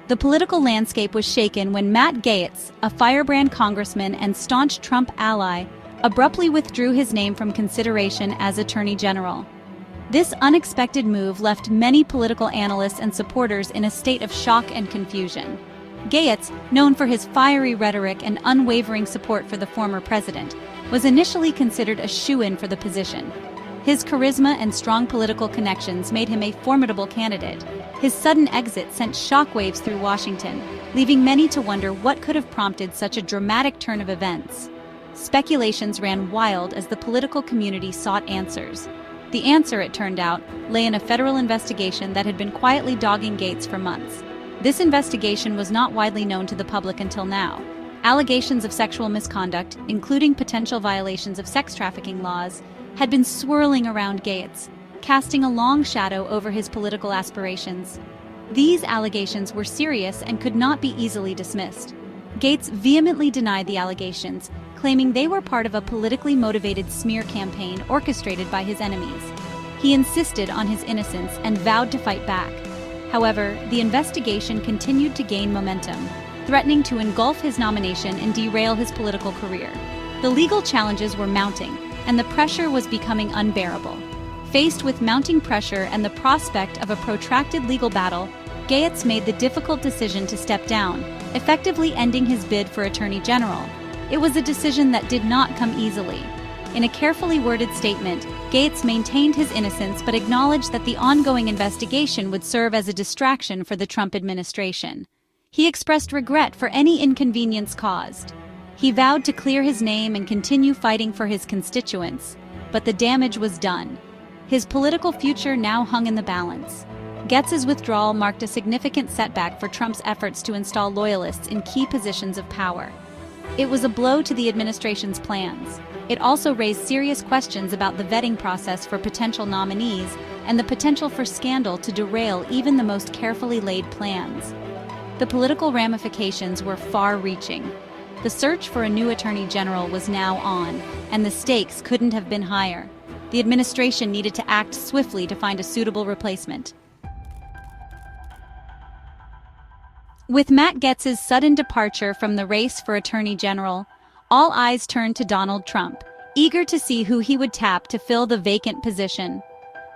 The political landscape was shaken when Matt Gaetz, a firebrand congressman and staunch Trump ally, abruptly withdrew his name from consideration as Attorney General. This unexpected move left many political analysts and supporters in a state of shock and confusion. Gaetz, known for his fiery rhetoric and unwavering support for the former president, was initially considered a shoo-in for the position. His charisma and strong political connections made him a formidable candidate. His sudden exit sent shockwaves through Washington, leaving many to wonder what could have prompted such a dramatic turn of events. Speculations ran wild as the political community sought answers. The answer, it turned out, lay in a federal investigation that had been quietly dogging Gaetz for months. This investigation was not widely known to the public until now. Allegations of sexual misconduct, including potential violations of sex trafficking laws, had been swirling around Gaetz, casting a long shadow over his political aspirations. These allegations were serious and could not be easily dismissed. Gaetz vehemently denied the allegations, claiming they were part of a politically motivated smear campaign orchestrated by his enemies. He insisted on his innocence and vowed to fight back. However, the investigation continued to gain momentum, threatening to engulf his nomination and derail his political career. The legal challenges were mounting, and the pressure was becoming unbearable. Faced with mounting pressure and the prospect of a protracted legal battle, Gaetz made the difficult decision to step down, effectively ending his bid for Attorney General. It was a decision that did not come easily. In a carefully worded statement, Gaetz maintained his innocence but acknowledged that the ongoing investigation would serve as a distraction for the Trump administration. He expressed regret for any inconvenience caused. He vowed to clear his name and continue fighting for his constituents, but the damage was done. His political future now hung in the balance. Gaetz's withdrawal marked a significant setback for Trump's efforts to install loyalists in key positions of power. It was a blow to the administration's plans. It also raised serious questions about the vetting process for potential nominees and the potential for scandal to derail even the most carefully laid plans. The political ramifications were far-reaching. The search for a new Attorney General was now on, and the stakes couldn't have been higher. The administration needed to act swiftly to find a suitable replacement. With Matt Gaetz's sudden departure from the race for Attorney General, all eyes turned to Donald Trump, eager to see who he would tap to fill the vacant position.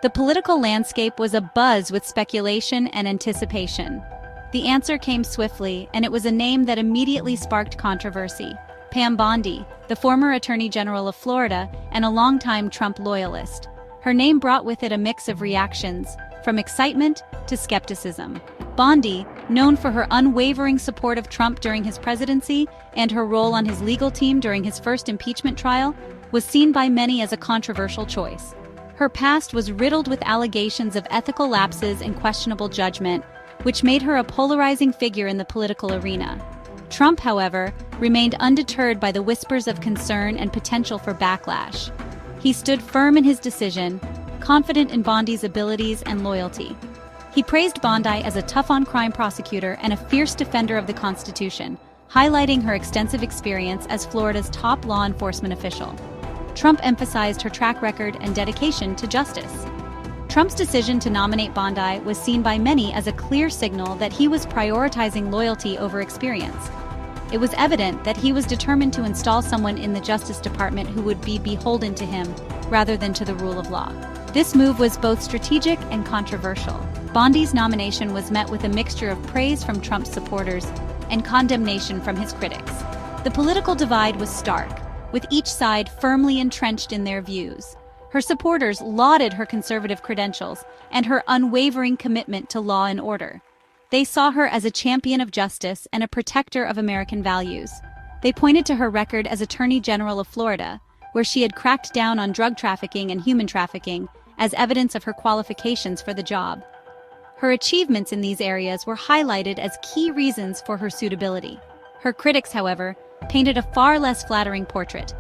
The political landscape was abuzz with speculation and anticipation. The answer came swiftly, and it was a name that immediately sparked controversy: Pam Bondi, the former Attorney General of Florida and a longtime Trump loyalist. Her name brought with it a mix of reactions, from excitement to skepticism. Bondi, known for her unwavering support of Trump during his presidency and her role on his legal team during his first impeachment trial, was seen by many as a controversial choice. Her past was riddled with allegations of ethical lapses and questionable judgment, which made her a polarizing figure in the political arena. Trump, however, remained undeterred by the whispers of concern and potential for backlash. He stood firm in his decision, confident in Bondi's abilities and loyalty. He praised Bondi as a tough-on-crime prosecutor and a fierce defender of the Constitution, highlighting her extensive experience as Florida's top law enforcement official. Trump emphasized her track record and dedication to justice. Trump's decision to nominate Bondi was seen by many as a clear signal that he was prioritizing loyalty over experience. It was evident that he was determined to install someone in the Justice Department who would be beholden to him rather than to the rule of law. This move was both strategic and controversial. Bondi's nomination was met with a mixture of praise from Trump's supporters and condemnation from his critics. The political divide was stark, with each side firmly entrenched in their views. Her supporters lauded her conservative credentials and her unwavering commitment to law and order. They saw her as a champion of justice and a protector of American values. They pointed to her record as Attorney General of Florida, where she had cracked down on drug trafficking and human trafficking, as evidence of her qualifications for the job. Her achievements in these areas were highlighted as key reasons for her suitability. Her critics, however, painted a far less flattering portrait.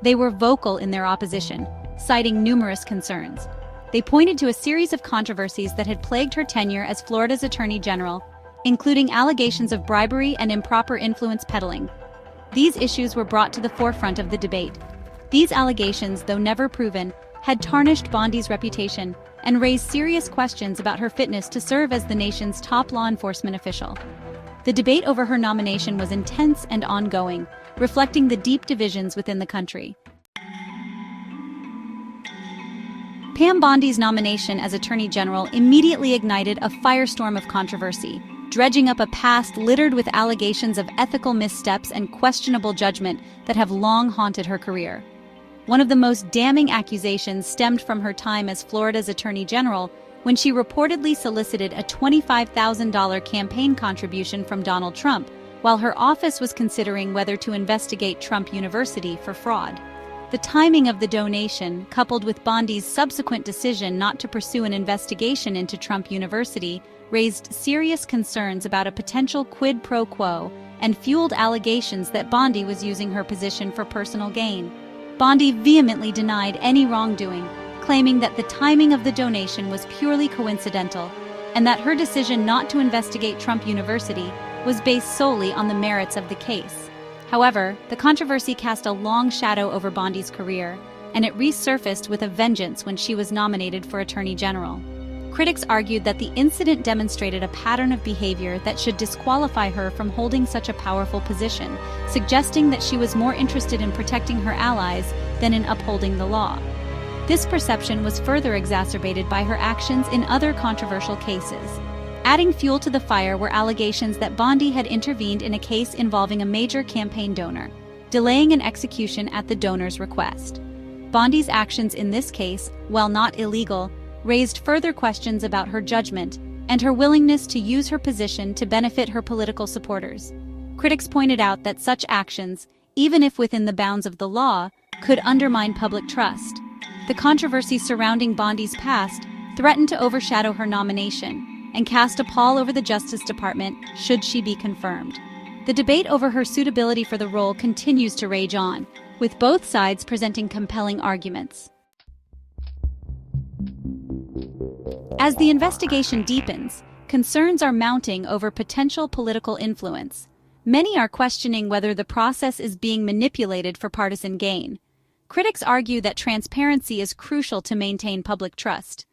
They were vocal in their opposition, citing numerous concerns. They pointed to a series of controversies that had plagued her tenure as Florida's Attorney General, including allegations of bribery and improper influence peddling. These issues were brought to the forefront of the debate. These allegations, though never proven, had tarnished Bondi's reputation and raised serious questions about her fitness to serve as the nation's top law enforcement official. The debate over her nomination was intense and ongoing, reflecting the deep divisions within the country. Pam Bondi's nomination as Attorney General immediately ignited a firestorm of controversy, dredging up a past littered with allegations of ethical missteps and questionable judgment that have long haunted her career. One of the most damning accusations stemmed from her time as Florida's Attorney General, when she reportedly solicited a $25,000 campaign contribution from Donald Trump, while her office was considering whether to investigate Trump University for fraud. The timing of the donation, coupled with Bondi's subsequent decision not to pursue an investigation into Trump University, raised serious concerns about a potential quid pro quo and fueled allegations that Bondi was using her position for personal gain. Bondi vehemently denied any wrongdoing, claiming that the timing of the donation was purely coincidental and that her decision not to investigate Trump University was based solely on the merits of the case. However, the controversy cast a long shadow over Bondi's career, and it resurfaced with a vengeance when she was nominated for Attorney General. Critics argued that the incident demonstrated a pattern of behavior that should disqualify her from holding such a powerful position, suggesting that she was more interested in protecting her allies than in upholding the law. This perception was further exacerbated by her actions in other controversial cases. Adding fuel to the fire were allegations that Bondi had intervened in a case involving a major campaign donor, delaying an execution at the donor's request. Bondi's actions in this case, while not illegal, raised further questions about her judgment and her willingness to use her position to benefit her political supporters. Critics pointed out that such actions, even if within the bounds of the law, could undermine public trust. The controversy surrounding Bondi's past threatened to overshadow her nomination and cast a pall over the Justice Department should she be confirmed. The debate over her suitability for the role continues to rage on, with both sides presenting compelling arguments. As the investigation deepens, concerns are mounting over potential political influence. Many are questioning whether the process is being manipulated for partisan gain. Critics argue that transparency is crucial to maintain public trust.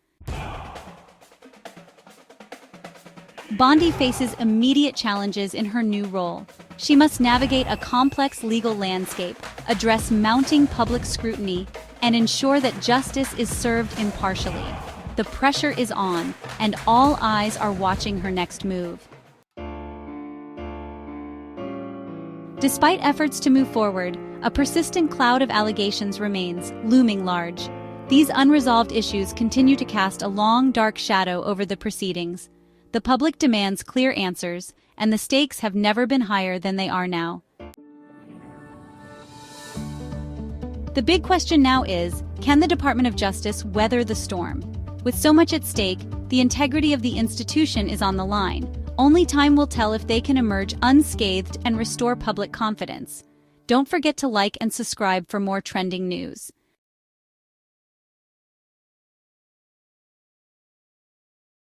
Bondi faces immediate challenges in her new role. She must navigate a complex legal landscape, address mounting public scrutiny, and ensure that justice is served impartially. The pressure is on, and all eyes are watching her next move. Despite efforts to move forward, a persistent cloud of allegations remains, looming large. These unresolved issues continue to cast a long, dark shadow over the proceedings. The public demands clear answers, and the stakes have never been higher than they are now. The big question now is, can the Department of Justice weather the storm? With so much at stake, the integrity of the institution is on the line. Only time will tell if they can emerge unscathed and restore public confidence. Don't forget to like and subscribe for more trending news.